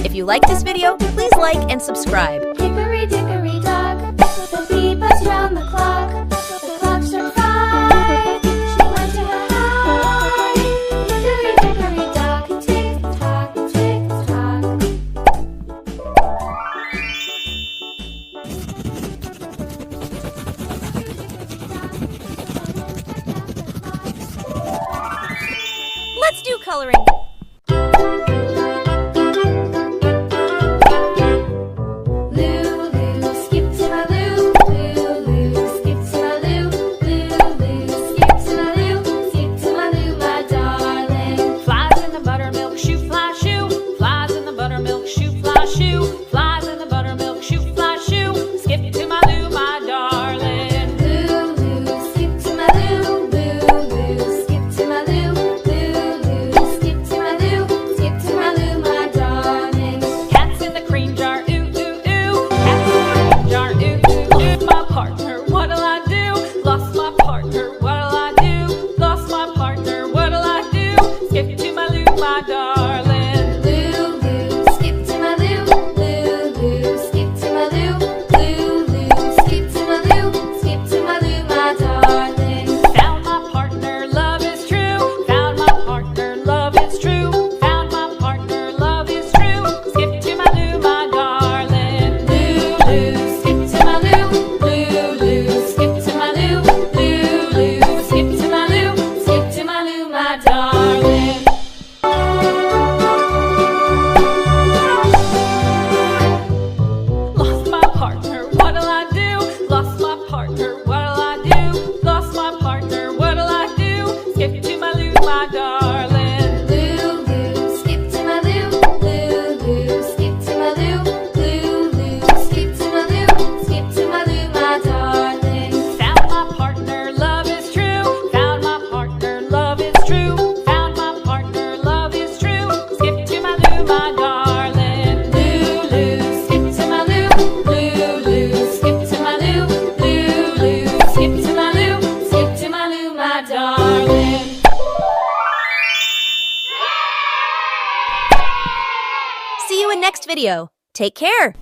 If you like this video, please like and subscribe. Hickory dickory dock, the bee buzzed round the clock. The clock struck 5, she went to her hive. Hickory dickory dock, tick tock, tick tock. Let's do coloring. See you in next video. Take care.